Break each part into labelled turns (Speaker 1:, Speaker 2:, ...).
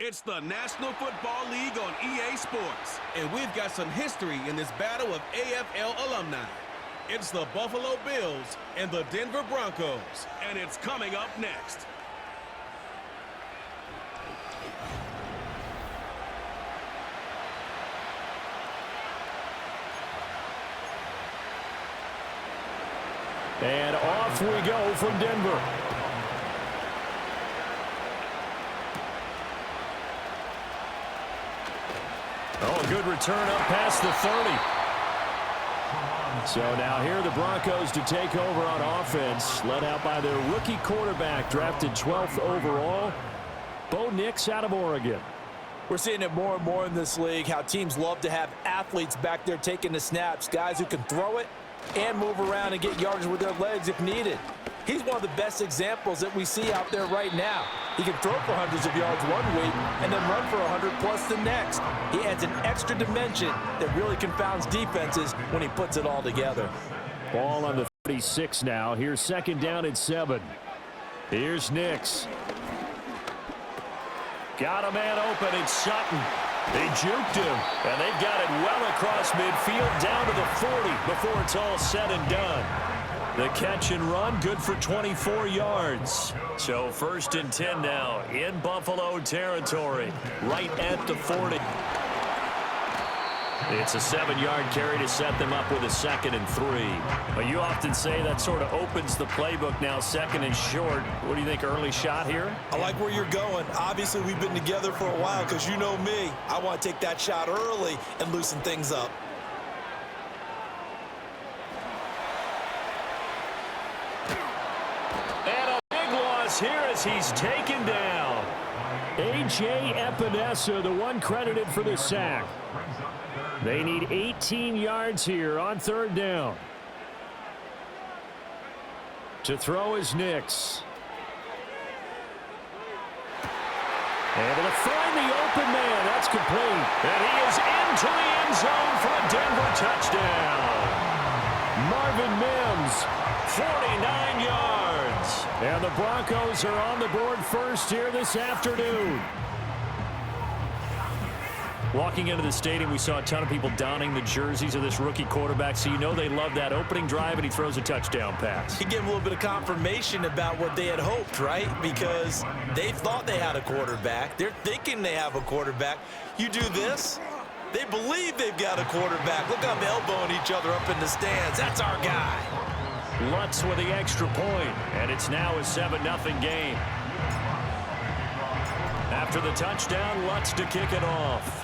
Speaker 1: It's the National Football League on EA Sports. And we've got some history in this battle of AFL alumni. It's the Buffalo Bills and the Denver Broncos. And it's coming up next.
Speaker 2: And off we go from Denver. Oh, good return up past the 30. So now here are the Broncos to take over on offense, led out by their rookie quarterback, drafted 12th overall, Bo Nix out of Oregon.
Speaker 3: We're seeing it more and more in this league, how teams love to have athletes back there taking the snaps, guys who can throw it and move around and get yardage with their legs if needed. He's one of the best examples that we see out there right now. He can throw for hundreds of yards one week and then run for 100+ the next. He adds an extra dimension that really confounds defenses when he puts it all together.
Speaker 2: Ball on the 36 now. Here's second down and 7. Here's Nix. Got a man open. It's Sutton. They juked him, and they've got it well across midfield down to the 40 before it's all said and done. The catch and run, good for 24 yards. So 1st and 10 now in Buffalo territory, right at the 40. It's a 7-yard carry to set them up with a 2nd and 3. But you often say that sort of opens the playbook now, 2nd and short. What do you think, early shot here?
Speaker 3: I like where you're going. Obviously, we've been together for a while because you know me. I want to take that shot early and loosen things up.
Speaker 2: And a big loss here as he's taken down. A.J. Epinesa, the one credited for the sack. They need 18 yards here on 3rd down. To throw is Nix. Able to find the open man. That's complete. And he is into the end zone for a Denver touchdown. Marvin Mims, 49 yards. And the Broncos are on the board first here this afternoon. Walking into the stadium, we saw a ton of people donning the jerseys of this rookie quarterback, so you know they love that opening drive, and he throws a touchdown pass.
Speaker 3: He gave them a little bit of confirmation about what they had hoped, right? Because they thought they had a quarterback. They're thinking they have a quarterback. You do this, they believe they've got a quarterback. Look how they're elbowing each other up in the stands. That's our guy.
Speaker 2: Lutz with the extra point, and it's now a 7-0 game. After the touchdown, Lutz to kick it off.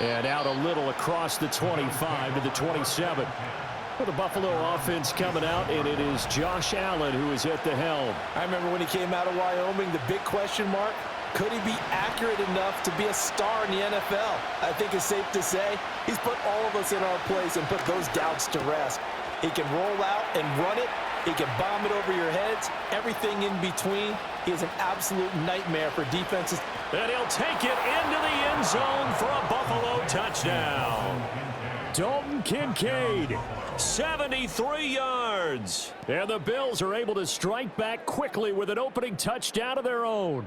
Speaker 2: And out a little across the 25 to the 27. For the Buffalo offense coming out, and it is Josh Allen who is at the helm.
Speaker 3: I remember when he came out of Wyoming, the big question mark, could he be accurate enough to be a star in the NFL? I think it's safe to say he's put all of us in our place and put those doubts to rest. He can roll out and run it. He can bomb it over your heads. Everything in between. He is an absolute nightmare for defenses.
Speaker 2: And he'll take it into the end zone for a Buffalo touchdown. Dalton Kincaid, 73 yards. And the Bills are able to strike back quickly with an opening touchdown of their own.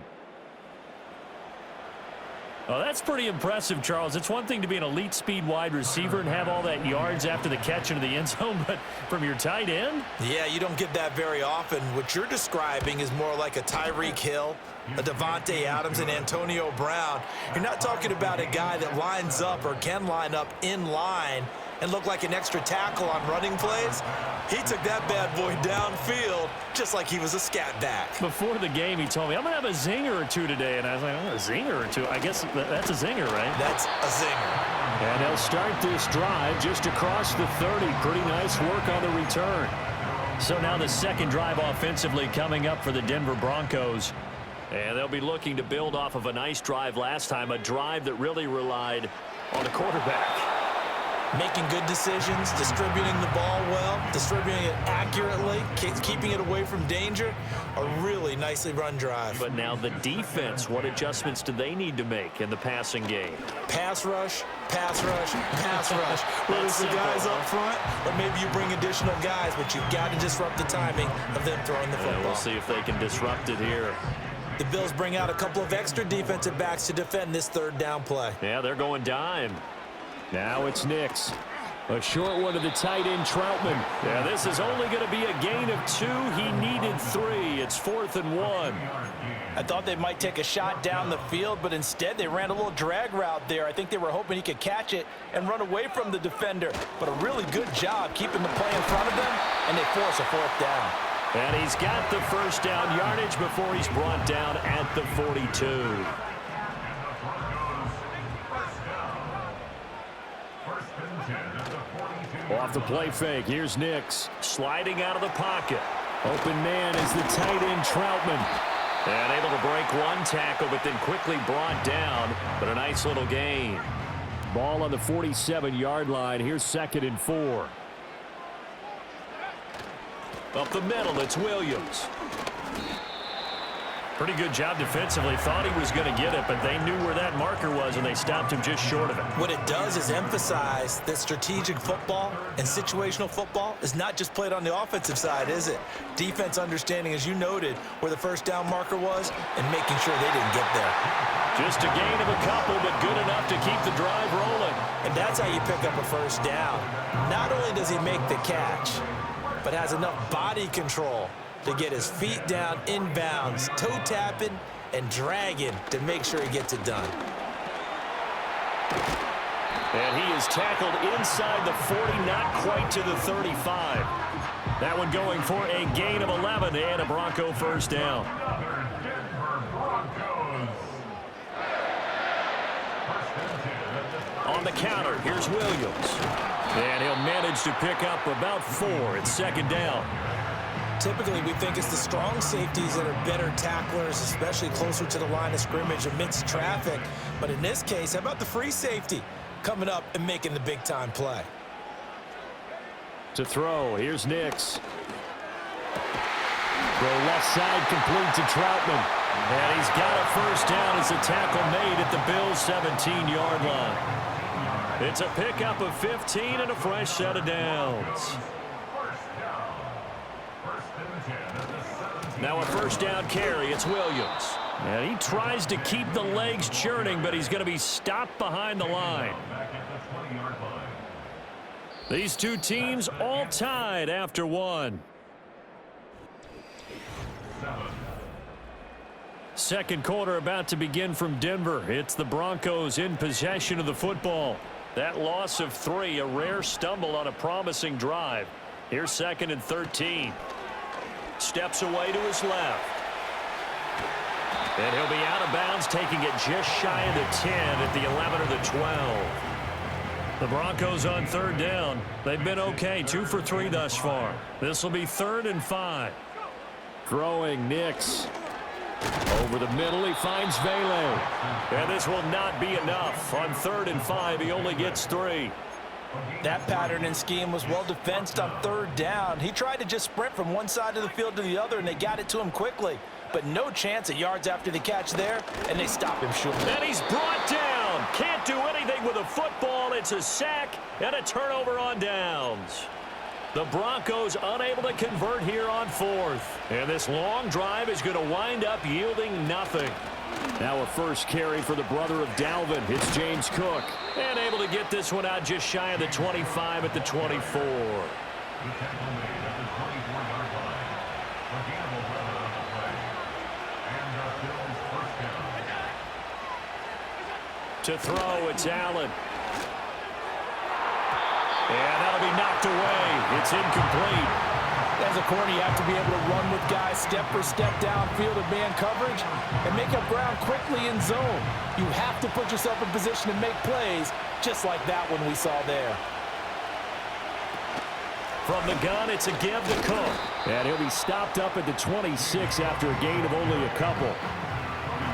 Speaker 2: Oh, that's pretty impressive, Charles. It's one thing to be an elite speed wide receiver and have all that yards after the catch into the end zone, but from your tight end?
Speaker 3: Yeah, you don't get that very often. What you're describing is more like a Tyreek Hill, a Devontae Adams, and Antonio Brown. You're not talking about a guy that lines up or can line up in line and look like an extra tackle on running plays. He took that bad boy downfield just like he was a scat back.
Speaker 2: Before the game, he told me, I'm going to have a zinger or two today. And I was like, oh, a zinger or two? I guess that's a zinger, right?
Speaker 3: That's a zinger.
Speaker 2: And they'll start this drive just across the 30. Pretty nice work on the return. So now the second drive offensively coming up for the Denver Broncos. And they'll be looking to build off of a nice drive last time, a drive that really relied on the quarterback.
Speaker 3: Making good decisions, distributing the ball well, distributing it accurately, keeping it away from danger. A really nicely run drive.
Speaker 2: But now the defense, what adjustments do they need to make in the passing game?
Speaker 3: Pass rush, pass rush, pass rush. Whether it's the guys up front or maybe you bring additional guys, but you've got to disrupt the timing of them throwing the football.
Speaker 2: We'll see if they can disrupt it here.
Speaker 3: The Bills bring out a couple of extra defensive backs to defend this third down play.
Speaker 2: Yeah, they're going dime.
Speaker 4: Now it's Nix. A short one to the tight end, Troutman.
Speaker 2: Yeah, this is only going to be a gain of 2. He needed 3. It's 4th and 1.
Speaker 3: I thought they might take a shot down the field, but instead they ran a little drag route there. I think they were hoping he could catch it and run away from the defender. But a really good job keeping the play in front of them, and they force a 4th down.
Speaker 2: And he's got the first down yardage before he's brought down at the 42.
Speaker 4: Off the play fake, here's Nix.
Speaker 2: Sliding out of the pocket.
Speaker 4: Open man is the tight end, Troutman.
Speaker 2: And able to break one tackle, but then quickly brought down. But a nice little gain.
Speaker 4: Ball on the 47-yard line. Here's 2nd and 4.
Speaker 2: Up the middle, it's Williams. Pretty good job defensively. Thought he was going to get it, but they knew where that marker was, and they stopped him just short of it.
Speaker 3: What it does is emphasize that strategic football and situational football is not just played on the offensive side, is it? Defense understanding, as you noted, where the first down marker was and making sure they didn't get there.
Speaker 2: Just a gain of a couple, but good enough to keep the drive rolling.
Speaker 3: And that's how you pick up a first down. Not only does he make the catch, but has enough body control to get his feet down inbounds, toe tapping and dragging to make sure he gets it done.
Speaker 2: And he is tackled inside the 40, not quite to the 35. That one going for a gain of 11 and a Bronco first down. On the counter, here's Williams. And he'll manage to pick up about 4. It's 2nd down.
Speaker 3: Typically, we think it's the strong safeties that are better tacklers, especially closer to the line of scrimmage amidst traffic. But in this case, how about the free safety coming up and making the big-time play?
Speaker 4: To throw, here's Nix. Throw left side, complete to Troutman.
Speaker 2: And he's got a first down as a tackle made at the Bills' 17-yard line. It's a pickup of 15 and a fresh set of downs. Now a first down carry, it's Williams. And he tries to keep the legs churning, but he's going to be stopped behind the line. These two teams all tied after 1. Second quarter about to begin from Denver. It's the Broncos in possession of the football. That loss of 3, a rare stumble on a promising drive. Here's 2nd and 13. Steps away to his left. And he'll be out of bounds, taking it just shy of the 10 at the 11 or the 12. The Broncos on 3rd down. They've been okay, 2 for 3 thus far. This will be 3rd and 5.
Speaker 4: Throwing Nix. Over the middle, he finds Vele.
Speaker 2: And this will not be enough. On 3rd and 5, he only gets 3.
Speaker 3: That pattern and scheme was well defensed on 3rd down. He tried to just sprint from one side of the field to the other, and they got it to him quickly. But no chance at yards after the catch there, and they stop him short.
Speaker 2: And he's brought down. Can't do anything with a football. It's a sack and a turnover on downs. The Broncos unable to convert here on 4th. And this long drive is going to wind up yielding nothing.
Speaker 4: Now a first carry for the brother of Dalvin. It's James Cook.
Speaker 2: And able to get this one out just shy of the 25 at the 24. To throw, it's Allen. And that'll be knocked away. It's incomplete.
Speaker 3: As a corner, you have to be able to run with guys step for step downfield of man coverage and make up ground quickly in zone. You have to put yourself in position to make plays, just like that one we saw there.
Speaker 2: From the gun, it's a give to Cook.
Speaker 4: And he'll be stopped up at the 26 after a gain of only a couple.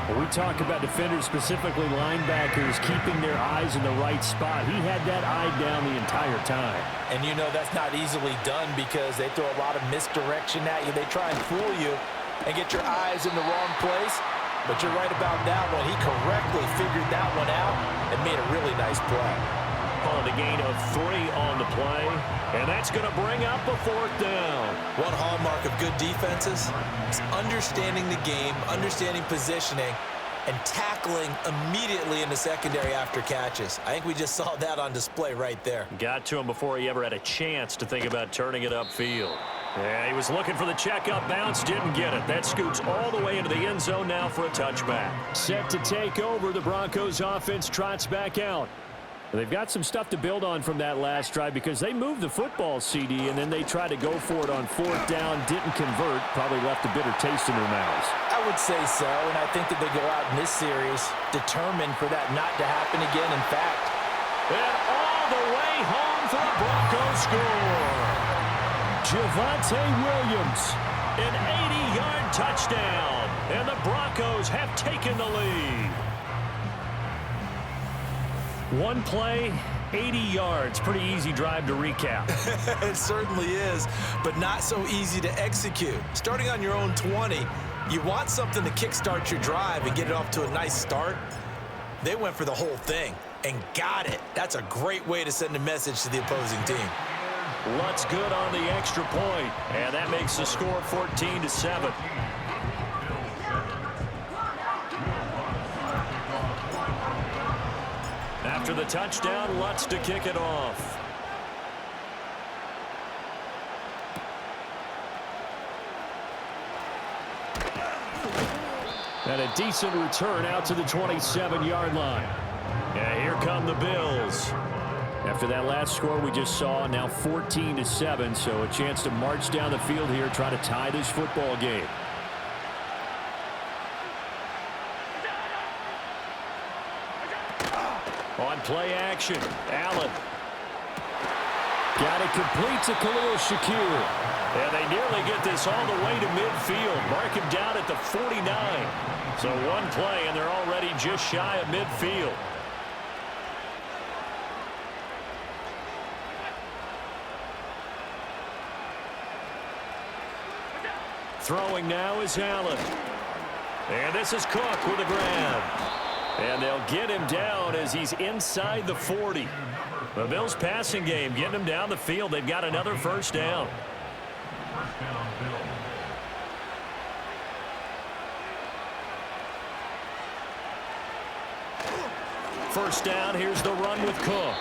Speaker 4: When we talk about defenders, specifically linebackers, keeping their eyes in the right spot, he had that eye down the entire time.
Speaker 3: And you know that's not easily done because they throw a lot of misdirection at you. They try and fool you and get your eyes in the wrong place. But you're right about that one. He correctly figured that one out and made a really nice play.
Speaker 2: On the gain of 3 on the play, and that's going to bring up a 4th down.
Speaker 3: One hallmark of good defenses is understanding the game, understanding positioning, and tackling immediately in the secondary after catches. I think we just saw that on display right there.
Speaker 2: Got to him before he ever had a chance to think about turning it upfield. Yeah, he was looking for the check-up bounce, didn't get it. That scoots all the way into the end zone now for a touchback.
Speaker 4: Set to take over, the Broncos offense trots back out. They've got some stuff to build on from that last drive because they moved the football, CD, and then they tried to go for it on 4th down, didn't convert, probably left a bitter taste in their mouths.
Speaker 3: I would say so, and I think that they go out in this series determined for that not to happen again. In fact,
Speaker 2: and all the way home for a Broncos score.
Speaker 4: Javonte Williams,
Speaker 2: an 80-yard touchdown, and the Broncos have taken the lead. One play, 80 yards. Pretty easy drive to recap.
Speaker 3: It certainly is, but not so easy to execute. Starting on your own 20, you want something to kickstart your drive and get it off to a nice start. They went for the whole thing and got it. That's a great way to send a message to the opposing team.
Speaker 2: Lutt's good on the extra point, and that makes the score 14-7. After the touchdown, Lutz to kick it off.
Speaker 4: and a decent return out to the 27-yard line.
Speaker 2: Yeah, here come the Bills.
Speaker 4: After that last score we just saw, now 14-7, so a chance to march down the field here, try to tie this football game.
Speaker 2: On play action, Allen.
Speaker 4: Got it complete to Khalil Shakir.
Speaker 2: And they nearly get this all the way to midfield. Mark him down at the 49. So one play, and they're already just shy of midfield. Throwing now is Allen. And this is Cook with a grab. And they'll get him down as he's inside the 40. The Bills passing game getting him down the field. They've got another first down. First down, here's the run with Cook.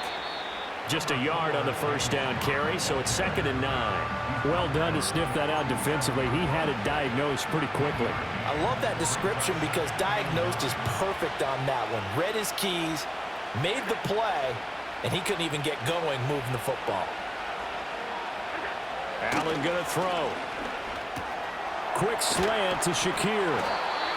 Speaker 2: Just a yard on the first down carry, so it's 2nd and 9.
Speaker 4: Well done to sniff that out defensively. He had it diagnosed pretty quickly.
Speaker 3: I love that description because diagnosed is perfect on that one. Read his keys, made the play, and he couldn't even get going moving the football.
Speaker 2: Allen gonna throw.
Speaker 4: Quick slant to Shakir.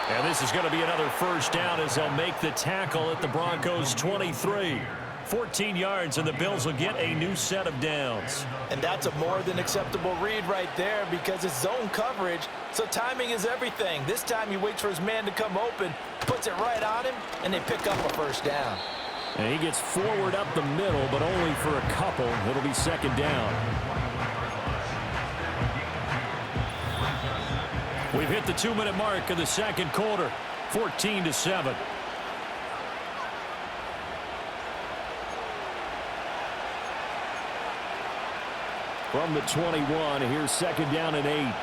Speaker 2: And this is going to be another first down as they'll make the tackle at the Broncos 23. 14 yards, and the Bills will get a new set of downs.
Speaker 3: And that's a more than acceptable read right there because it's zone coverage, so timing is everything. This time he waits for his man to come open, puts it right on him, and they pick up a first down.
Speaker 4: And he gets forward up the middle, but only for a couple. It'll be 2nd down.
Speaker 2: We've hit the 2-minute mark of the second quarter, 14-7.
Speaker 4: From the 21, here's 2nd down and 8.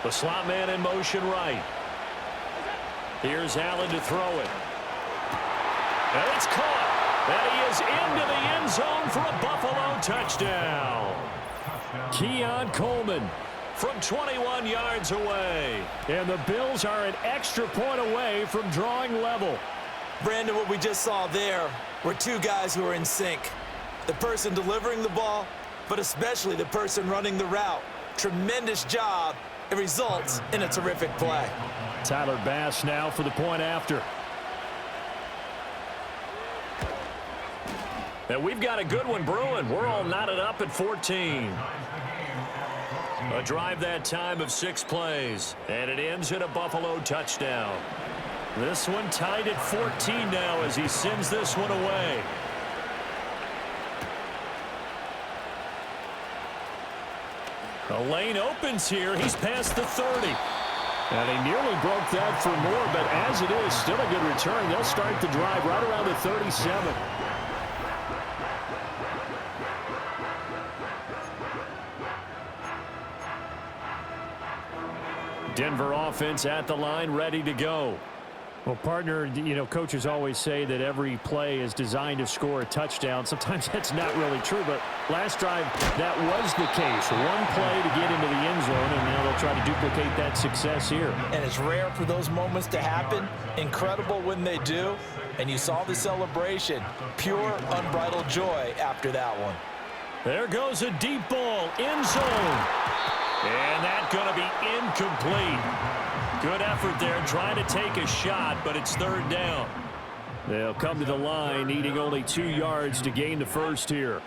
Speaker 2: The slot man in motion right. Here's Allen to throw it. And it's caught. And he is into the end zone for a Buffalo touchdown.
Speaker 4: Keon Coleman
Speaker 2: from 21 yards away.
Speaker 4: And the Bills are an extra point away from drawing level.
Speaker 3: Brandon, what we just saw there were two guys who are in sync. The person delivering the ball, but especially the person running the route. Tremendous job. It results in a terrific play.
Speaker 4: Tyler Bass now for the point after.
Speaker 2: And we've got a good one brewing. We're all knotted up at 14. A drive that time of 6 plays, and it ends in a Buffalo touchdown. This one tied at 14 now as he sends this one away. The lane opens here. He's past the 30.
Speaker 4: And he nearly broke that for more, but as it is, still a good return. They'll start the drive right around the 37. Denver offense at the line, ready to go. Well, partner, you know, coaches always say that every play is designed to score a touchdown. Sometimes that's not really true, but last drive, that was the case. One play to get into the end zone, and now they'll try to duplicate that success here.
Speaker 3: And it's rare for those moments to happen. Incredible when they do. And you saw the celebration. Pure, unbridled joy after that one.
Speaker 2: There goes a deep ball, end zone. And that's going to be incomplete. Good effort there, trying to take a shot, but it's third down.
Speaker 4: They'll come to the line, needing only 2 yards to gain the first here.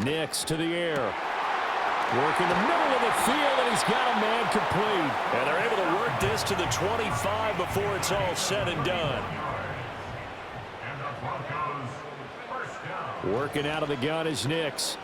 Speaker 4: Nix to the air. Work in the middle of the field, and he's got a man complete.
Speaker 2: And they're able to work this to the 25 before it's all said and done.
Speaker 4: Working out of the gun is Nix.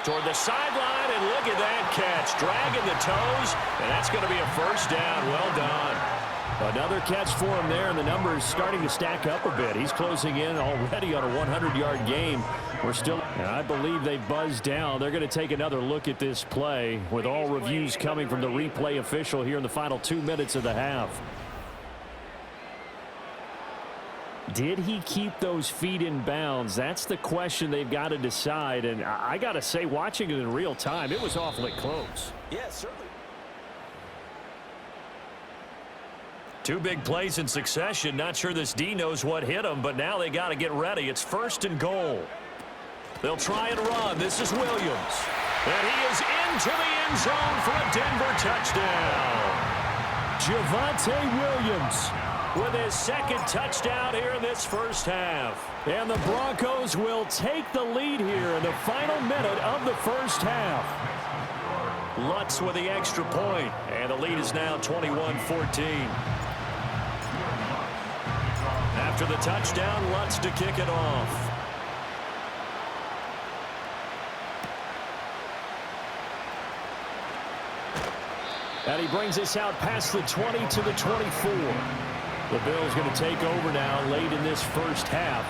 Speaker 2: Toward the sideline, and look at that catch. Dragging the toes, and that's going to be a first down. Well done.
Speaker 4: Another catch for him there, and the numbers starting to stack up a bit. He's closing in already on a 100-yard game. We're still, and I believe they buzzed down. They're going to take another look at this play with all reviews coming from the replay official here in the final 2 minutes of the half. Did he keep those feet in bounds? That's the question they've got to decide. And I got to say, watching it in real time, it was awfully close.
Speaker 3: Yeah, certainly.
Speaker 2: 2 big plays in succession. Not sure this D knows what hit him, but now they got to get ready. It's 1st and goal. They'll try and run. This is Williams. And he is into the end zone for a Denver touchdown.
Speaker 4: Javonte Williams
Speaker 2: with his 2nd touchdown here in this first half.
Speaker 4: And the Broncos will take the lead here in the final minute of the first half.
Speaker 2: Lutz with the extra point, and the lead is now 21-14. After the touchdown, Lutz to kick it off.
Speaker 4: And he brings us out past the 20 to the 24. The Bills going to take over now late in this first half.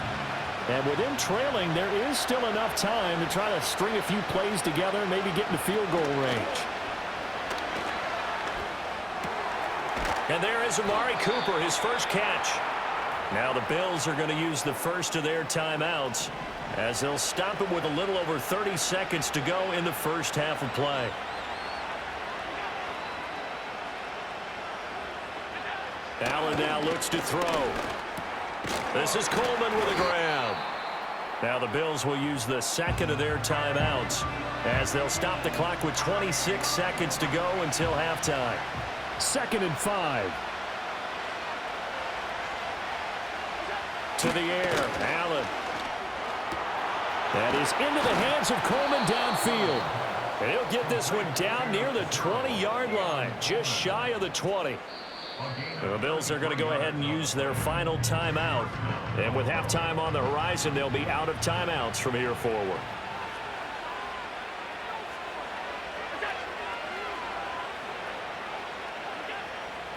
Speaker 4: And with them trailing, there is still enough time to try to string a few plays together and maybe get into field goal range.
Speaker 2: And there is Amari Cooper, his first catch. Now the Bills are going to use the first of their timeouts as they'll stop him with a little over 30 seconds to go in the first half of play. Allen now looks to throw. This is Coleman with a grab. Now the Bills will use the 2nd of their timeouts as they'll stop the clock with 26 seconds to go until halftime.
Speaker 4: 2nd and 5.
Speaker 2: To the air, Allen.
Speaker 4: That is into the hands of Coleman downfield.
Speaker 2: And he'll get this one down near the 20-yard line, just shy of the 20. The Bills are going to go ahead and use their final timeout. And with halftime on the horizon, they'll be out of timeouts from here forward.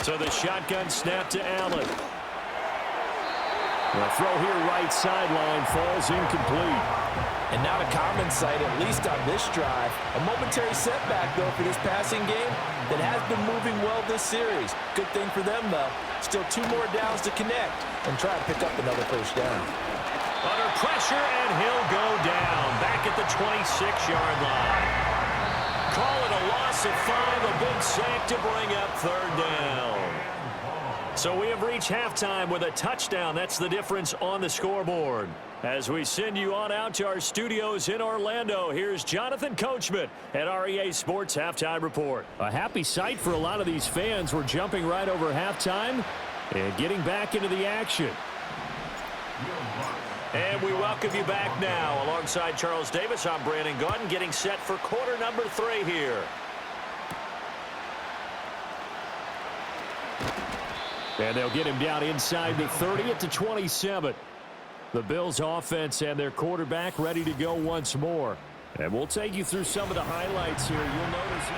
Speaker 2: So the shotgun snap to Allen.
Speaker 4: The throw here right sideline falls incomplete.
Speaker 3: And not a common sight, at least on this drive. A momentary setback, though, for this passing game that has been moving well this series. Good thing for them, though. Still 2 more downs to connect and try to pick up another first down.
Speaker 2: Under pressure, and he'll go down back at the 26-yard line. Call it a loss of 5, a big sack to bring up 3rd down. So we have reached halftime with a touchdown. That's the difference on the scoreboard. As we send you on out to our studios in Orlando, here's Jonathan Coachman at REA Sports Halftime Report.
Speaker 4: A happy sight for a lot of these fans. We're jumping right over halftime and getting back into the action.
Speaker 2: And we welcome you back now. Alongside Charles Davis, I'm Brandon Gaudin, getting set for quarter number 3 here.
Speaker 4: And they'll get him down inside the 30 at the 27. The Bills offense and their quarterback ready to go once more. And we'll take you through some of the highlights here. You'll notice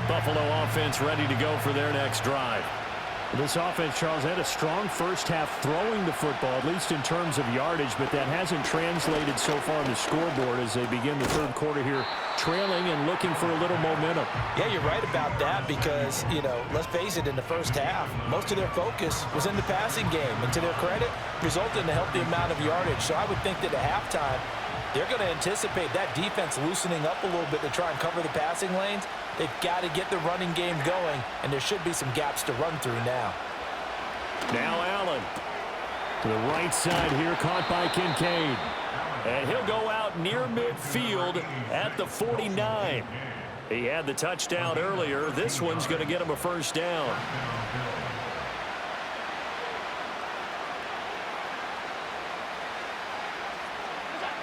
Speaker 4: Buffalo offense ready to go for their next drive. This offense, Charles, had a strong first half throwing the football, at least in terms of yardage, but that hasn't translated so far on the scoreboard as they begin the third quarter here, trailing and looking for a little momentum.
Speaker 3: Yeah, you're right about that because, let's face it, in the first half, most of their focus was in the passing game. And to their credit, resulted in a healthy amount of yardage. So I would think that at halftime, they're going to anticipate that defense loosening up a little bit to try and cover the passing lanes. They've got to get the running game going, and there should be some gaps to run through now.
Speaker 4: Now Allen to the right side here, caught by Kincaid. And he'll go out near midfield at the 49. He had the touchdown earlier. This one's going to get him a first down.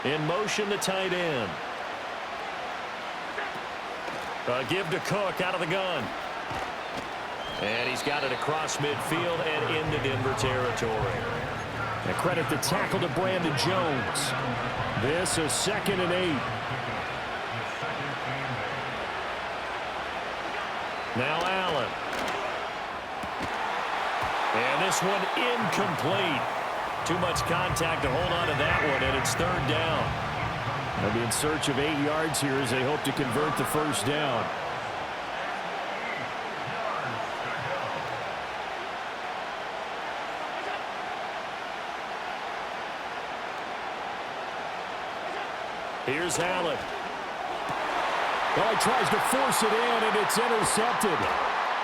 Speaker 4: In motion, the tight end. Give to Cook out of the gun. And he's got it across midfield and into Denver territory. And credit the tackle to Brandon Jones. This is 2nd and 8. Now Allen. And this one incomplete. Too much contact to hold on to that one, and it's 3rd down. They'll be in search of 8 yards here as they hope to convert the first down. Here's Allen. Well, he tries to force it in, and it's intercepted.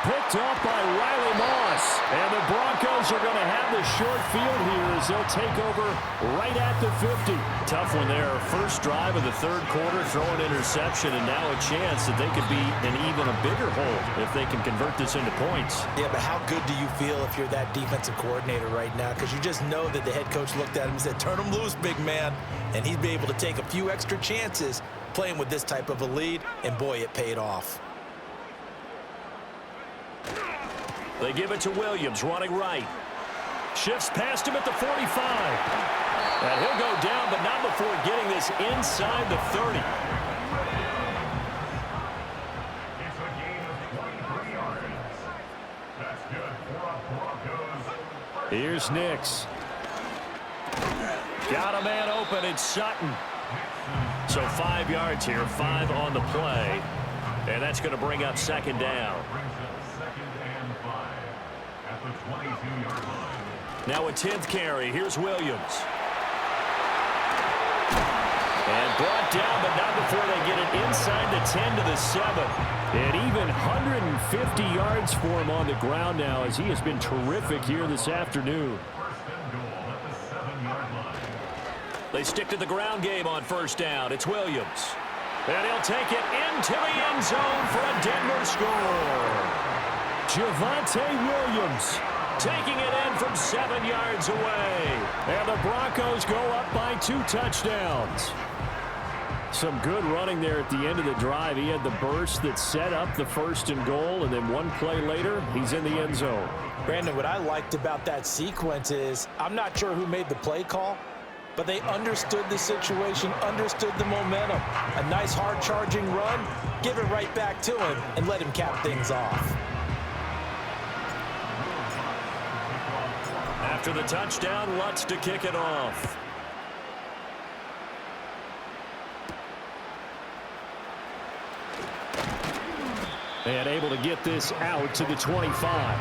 Speaker 4: Picked up by Riley Moss. And the Broncos are going to have the short field here as they'll take over right at the 50. Tough one there. First drive of the third quarter, throw an interception, and now a chance that they could be in even a bigger hole if they can convert this into points.
Speaker 3: Yeah, but how good do you feel if you're that defensive coordinator right now? Because you just know that the head coach looked at him and said, turn him loose, big man. And he'd be able to take a few extra chances playing with this type of a lead, and boy, it paid off.
Speaker 2: They give it to Williams, running right. Shifts past him at the 45. And he'll go down, but not before getting this inside the 30.
Speaker 4: Here's Nix.
Speaker 2: Got a man open. It's Sutton. So 5 yards here, 5 on the play. And that's going to bring up 2nd down. Now a 10th carry. Here's Williams. And brought down, but not before they get it inside the 10 to the 7. And even 150 yards for him on the ground now as he has been terrific here this afternoon. They stick to the ground game on first down. It's Williams. And he'll take it into the end zone for a Denver score.
Speaker 4: Javonte Williams
Speaker 2: taking it in from 7 yards away.
Speaker 4: And the Broncos go up by 2 touchdowns. Some good running there at the end of the drive. He had the burst that set up the 1st and goal, and then one play later, he's in the end zone.
Speaker 3: Brandon, what I liked about that sequence is I'm not sure who made the play call, but they understood the situation, understood the momentum. A nice hard-charging run, give it right back to him, and let him cap things off.
Speaker 2: After the touchdown, Lutz to kick it off.
Speaker 4: And able to get this out to the 25.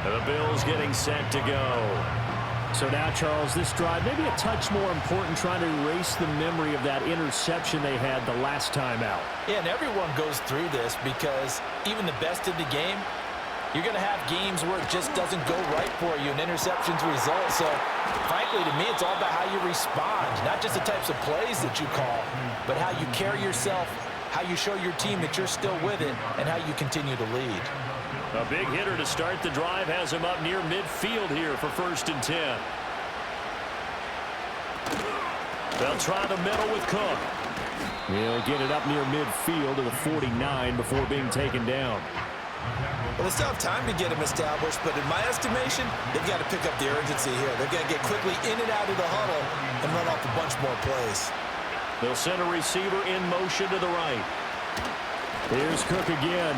Speaker 2: And the Bills getting set to go.
Speaker 4: So now, Charles, this drive maybe a touch more important, trying to erase the memory of that interception they had the last time out.
Speaker 3: Yeah, and everyone goes through this because even the best in the game, you're going to have games where it just doesn't go right for you, and interceptions result. So, frankly, to me, it's all about how you respond, not just the types of plays that you call, but how you carry yourself, how you show your team that you're still with it, and how you continue to lead.
Speaker 4: A big hitter to start the drive has him up near midfield here for 1st and 10. They'll try the middle with Cook. He'll get it up near midfield to the 49 before being taken down.
Speaker 3: Well, they still have time to get him established, but in my estimation, they've got to pick up the urgency here. They've got to get quickly in and out of the huddle and run off a bunch more plays.
Speaker 4: They'll send a receiver in motion to the right. Here's Cook again.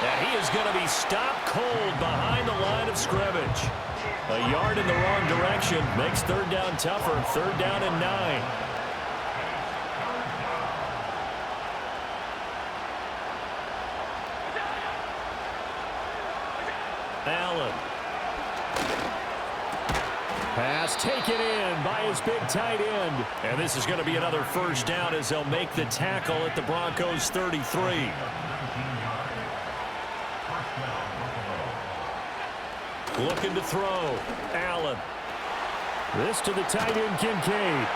Speaker 4: And he is going to be stopped cold behind the line of scrimmage. A yard in the wrong direction makes 3rd down tougher. 3rd down and 9. Allen. Pass taken in by his big tight end. And this is going to be another 1st down as they'll make the tackle at the Broncos 33. Looking to throw. Allen. This to the tight end, Kincaid.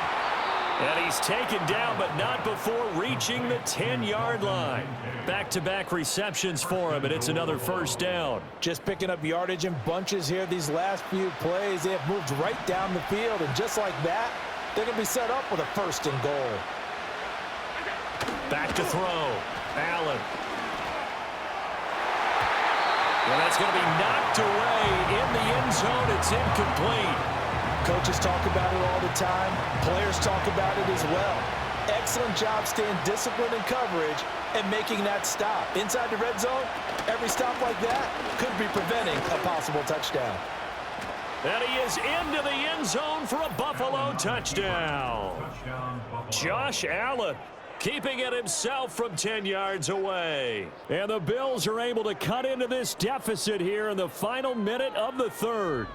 Speaker 4: And he's taken down, but not before reaching the 10-yard line. Back-to-back receptions for him, and it's another 1st down.
Speaker 3: Just picking up yardage in bunches here these last few plays. They have moved right down the field, and just like that, they're going to be set up with a 1st and goal.
Speaker 4: Back to throw. Allen. Well, that's going to be knocked away in the end zone. It's incomplete.
Speaker 3: Coaches talk about it all the time. Players talk about it as well. Excellent job staying disciplined in coverage and making that stop. Inside the red zone, every stop like that could be preventing a possible touchdown.
Speaker 4: And he is into the end zone for a Buffalo touchdown. Josh Allen keeping it himself from 10 yards away. And the Bills are able to cut into this deficit here in the final minute of the 3rd.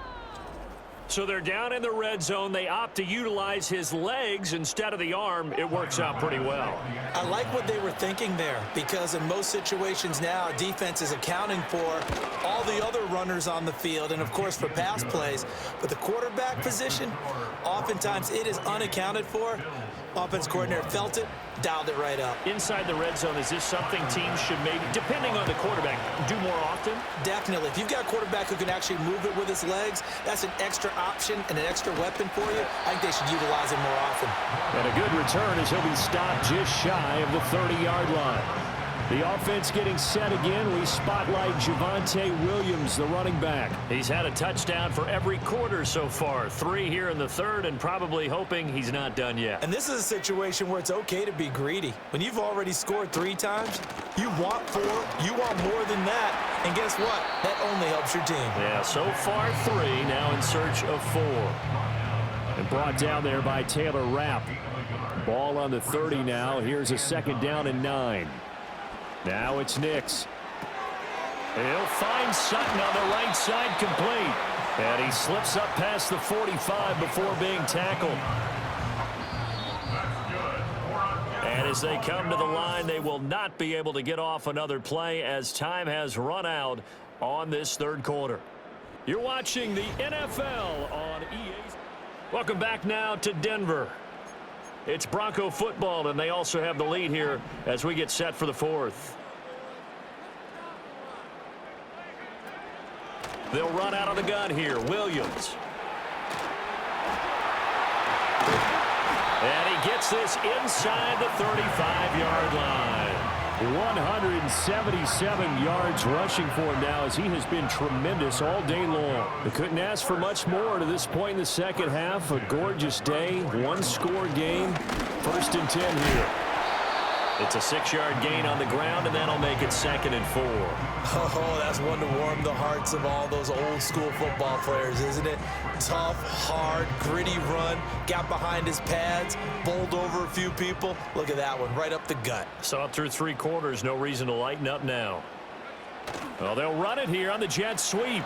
Speaker 4: So they're down in the red zone. They opt to utilize his legs instead of the arm. It works out pretty well.
Speaker 3: I like what they were thinking there, because in most situations now, defense is accounting for all the other runners on the field and, of course, for pass plays. But the quarterback position, oftentimes it is unaccounted for. Offense coordinator felt it, dialed it right up.
Speaker 4: Inside the red zone, is this something teams should maybe, depending on the quarterback, do more often?
Speaker 3: Definitely. If you've got a quarterback who can actually move it with his legs, that's an extra option and an extra weapon for you. I think they should utilize it more often.
Speaker 4: And a good return as he'll be stopped just shy of the 30-yard line. The offense getting set again. We spotlight Javonte Williams, the running back. He's had a touchdown for every quarter so far. 3 here in the 3rd, and probably hoping he's not done yet.
Speaker 3: And this is a situation where it's okay to be greedy. When you've already scored 3 times, you want 4, you want more than that. And guess what? That only helps your team.
Speaker 4: Yeah, so far 3, now in search of 4. And brought down there by Taylor Rapp. Ball on the 30 now. Here's a 2nd down and 9. Now it's Nix. He'll find Sutton on the right side, complete. And he slips up past the 45 before being tackled. And as they come to the line, they will not be able to get off another play as time has run out on this 3rd quarter. You're watching the NFL on EA. Welcome back now to Denver. It's Bronco football, and they also have the lead here as we get set for the 4th. They'll run out of the gun here. Williams. And he gets this inside the 35-yard line. 177 yards rushing for him now as he has been tremendous all day long. They couldn't ask for much more to this point in the 2nd half. A gorgeous day, 1-score game. 1st and 10 here. It's a 6-yard gain on the ground, and that'll make it 2nd and 4.
Speaker 3: Oh, that's one to warm the hearts of all those old-school football players, isn't it? Tough, hard, gritty run. Got behind his pads, bowled over a few people. Look at that one, right up the gut.
Speaker 4: Saw it through 3 quarters. No reason to lighten up now. Well, they'll run it here on the jet sweep.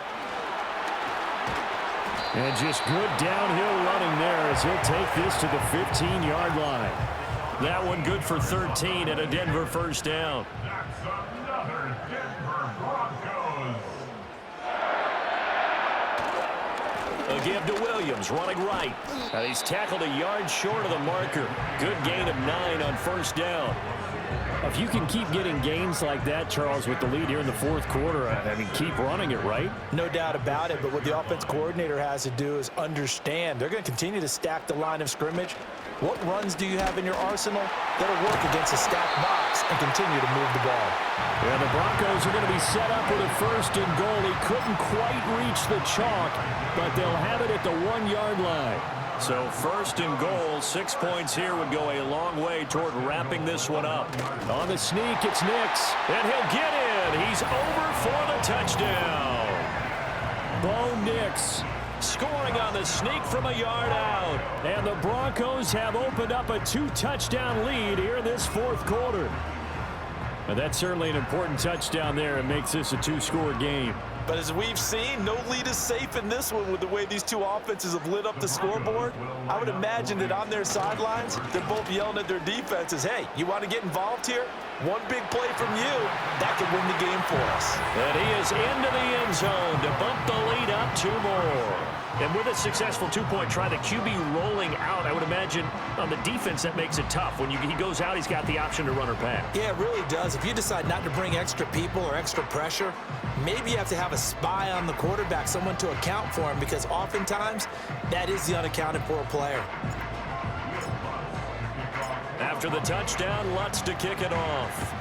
Speaker 4: And just good downhill running there as he'll take this to the 15-yard line. That one good for 13 and a Denver 1st down. A give to Williams, running right. And he's tackled a yard short of the marker. Good gain of 9 on 1st down. If you can keep getting gains like that, Charles, with the lead here in the fourth quarter, I mean, keep running it, right?
Speaker 3: No doubt about it, but what the offense coordinator has to do is understand they're going to continue to stack the line of scrimmage. What runs do you have in your arsenal that'll work against a stacked box and continue to move the ball?
Speaker 4: Yeah, the Broncos are going to be set up with a first and goal. He couldn't quite reach the chalk, but they'll have it at the 1-yard line.
Speaker 2: So first and goal, 6 points here would go a long way toward wrapping this one up.
Speaker 4: On the sneak, it's Nix,
Speaker 2: and he'll get in. He's over for the touchdown.
Speaker 4: Bo Nix
Speaker 2: Scoring on the sneak from a yard out.
Speaker 4: And the Broncos have opened up a 2-touchdown lead here in this fourth quarter. And that's certainly an important touchdown there. It makes this a 2-score game.
Speaker 3: But as we've seen, no lead is safe in this one with the way these two offenses have lit up the scoreboard. I would imagine that on their sidelines, they're both yelling at their defenses, hey, you want to get involved here? One big play from you, that could win the game for us.
Speaker 2: And he is into the end zone to bump the lead up 2 more. And with a successful 2-point try, the QB rolling out, I would imagine on the defense that makes it tough. When he goes out, he's got the option to run or pass.
Speaker 3: Yeah, it really does. If you decide not to bring extra people or extra pressure, maybe you have to have a spy on the quarterback, someone to account for him, because oftentimes that is the unaccounted for player.
Speaker 2: After the touchdown, Lutz to kick it off.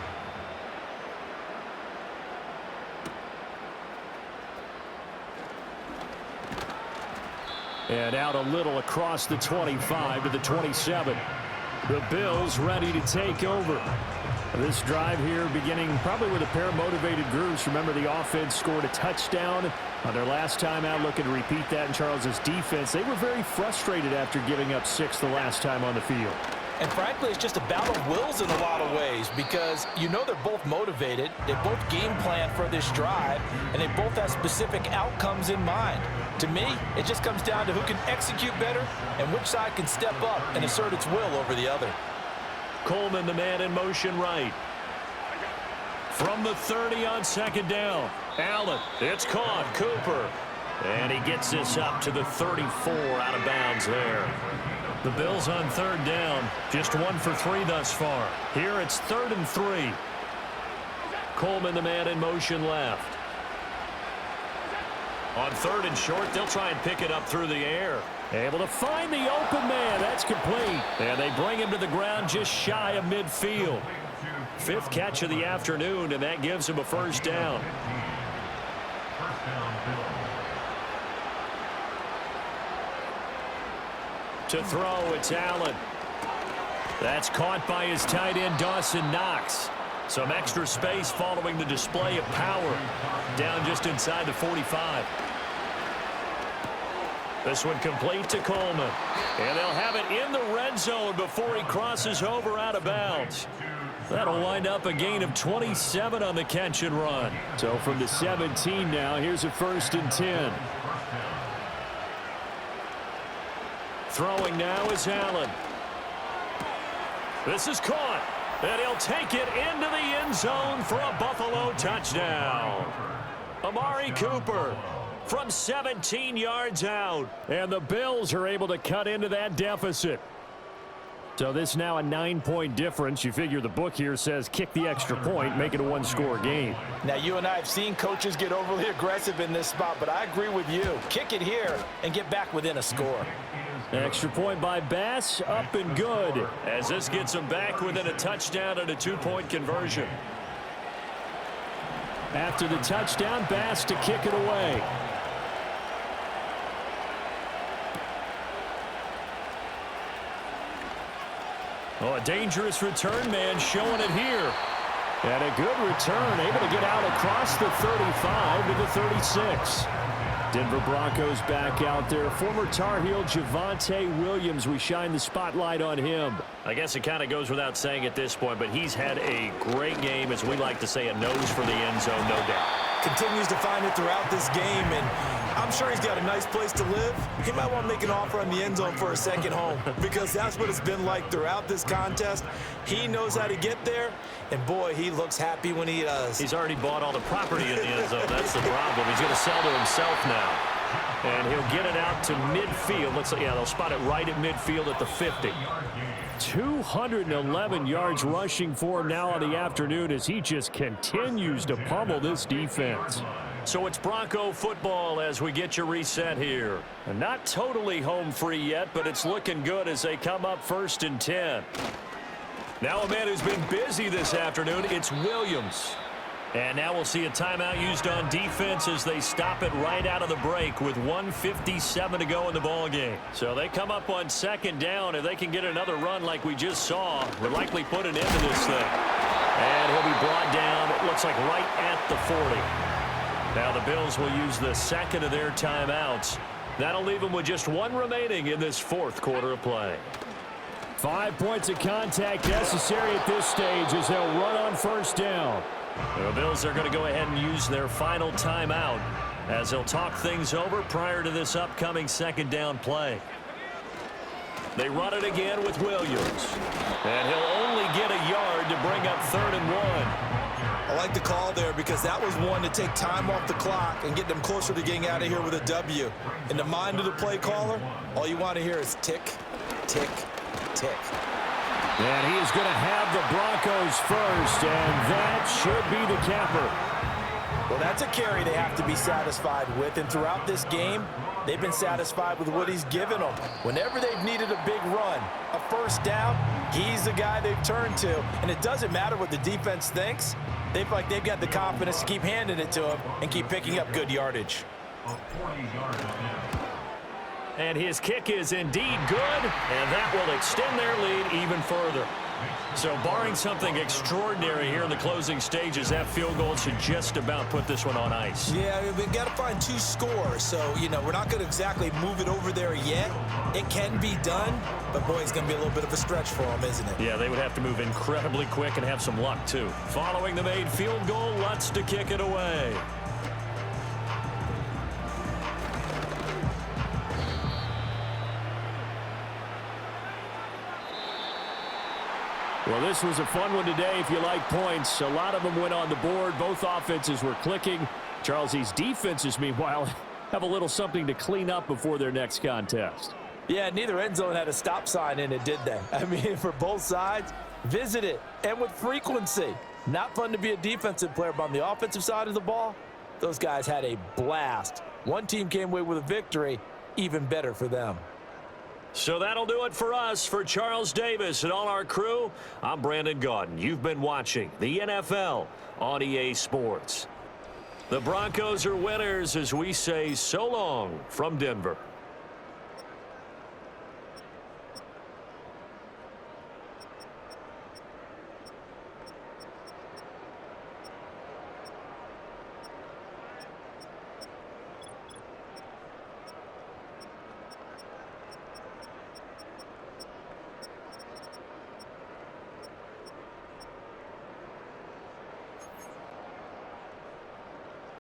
Speaker 4: And out a little across the 25 to the 27. The Bills ready to take over. This drive here beginning probably with a pair of motivated groups. Remember, the offense scored a touchdown on their last time out, looking to repeat that in Charles's defense. They were very frustrated after giving up 6 the last time on the field.
Speaker 3: And frankly, it's just a battle of wills in a lot of ways, because you know they're both motivated, they both game plan for this drive, and they both have specific outcomes in mind. To me, it just comes down to who can execute better and which side can step up and assert its will over the other.
Speaker 2: Coleman, the man in motion right. From the 30 on second down. Allen, it's caught. Cooper. And he gets this up to the 34 out of bounds there. The Bills on third down, just 1 for 3 thus far. Here it's 3rd and 3. Coleman, the man in motion left. On 3rd and short, they'll try and pick it up through the air.
Speaker 4: Able to find the open man. That's complete.
Speaker 2: And they bring him to the ground just shy of midfield. 5th catch of the afternoon, and that gives him a first down. To throw, it's Allen. That's caught by his tight end, Dawson Knox. Some extra space following the display of power. Down just inside the 45. This one complete to Coleman. And they'll have it in the red zone before he crosses over out of bounds. That'll wind up a gain of 27 on the catch and run.
Speaker 4: So from the 17 now, here's a 1st and 10.
Speaker 2: Throwing now is Allen. This is caught. And he'll take it into the end zone for a Buffalo touchdown. Amari Cooper from 17 yards out.
Speaker 4: And the Bills are able to cut into that deficit. So this now a 9-point difference. You figure the book here says kick the extra point, make it a 1-score game.
Speaker 3: Now, you and I have seen coaches get overly aggressive in this spot, but I agree with you. Kick it here and get back within a score.
Speaker 4: Extra point by Bass, up and good.
Speaker 2: As this gets them back within a touchdown and a 2-point conversion.
Speaker 4: After the touchdown, Bass to kick it away.
Speaker 2: Oh, a dangerous return man showing it here.
Speaker 4: And a good return, able to get out across the 35 to the 36. Denver Broncos back out there. Former Tar Heel Javonte Williams, we shine the spotlight on him.
Speaker 2: I guess it kind of goes without saying at this point, but he's had a great game, as we like to say, a nose for the end zone, no doubt.
Speaker 3: Continues to find it throughout this game, and I'm sure he's got a nice place to live. He might want to make an offer on the end zone for a second home, because that's what it's been like throughout this contest. He knows how to get there, and boy, he looks happy when he does.
Speaker 2: He's already bought all the property in the end zone. That's the problem. He's going to sell to himself now. And he'll get it out to midfield. Yeah, they'll spot it right at midfield at the 50.
Speaker 4: 211 yards rushing for him now on the afternoon as he just continues to pummel this defense.
Speaker 2: So it's Bronco football as we get you reset here. And not totally home free yet, but it's looking good as they come up 1st and 10. Now a man who's been busy this afternoon, it's Williams. And now we'll see a timeout used on defense as they stop it right out of the break with 1:57 to go in the ball game. So they come up on 2nd down. If they can get another run like we just saw, would likely put an end to this thing. And he'll be brought down, it looks like right at the 40. Now the Bills will use the 2nd of their timeouts. That'll leave them with just 1 remaining in this 4th quarter of play.
Speaker 4: 5 points of contact necessary at this stage as they'll run on 1st down.
Speaker 2: The Bills are going to go ahead and use their final timeout as they'll talk things over prior to this upcoming 2nd down play. They run it again with Williams. And he'll only get a yard to bring up 3rd and 1.
Speaker 3: I like the call there because that was one to take time off the clock and get them closer to getting out of here with a W. In the mind of the play caller, all you want to hear is tick, tick, tick.
Speaker 4: And he is going to have the Broncos first, and that should be the capper.
Speaker 3: Well, that's a carry they have to be satisfied with, and throughout this game, they've been satisfied with what he's given them. Whenever they've needed a big run, a 1st down, he's the guy they've turned to, and it doesn't matter what the defense thinks. They feel like they've got the confidence to keep handing it to him and keep picking up good yardage.
Speaker 2: And his kick is indeed good, and that will extend their lead even further. So barring something extraordinary here in the closing stages, that field goal should just about put this one on ice.
Speaker 3: Yeah, we've got to find 2 scores, so, we're not going to exactly move it over there yet. It can be done, but, boy, it's going to be a little bit of a stretch for them, isn't it?
Speaker 2: Yeah, they would have to move incredibly quick and have some luck, too. Following the made field goal, Lutz to kick it away.
Speaker 4: Well, this was a fun one today if you like points. A lot of them went on the board. Both offenses were clicking. Charles, these defenses, meanwhile, have a little something to clean up before their next contest.
Speaker 3: Yeah, neither end zone had a stop sign in it, did they? I mean, for both sides, visit it, and with frequency. Not fun to be a defensive player, but on the offensive side of the ball, those guys had a blast. One team came away with a victory, even better for them.
Speaker 2: So that'll do it for us. For Charles Davis and all our crew, I'm Brandon Gaudin. You've been watching the NFL on EA Sports. The Broncos are winners as we say so long from Denver.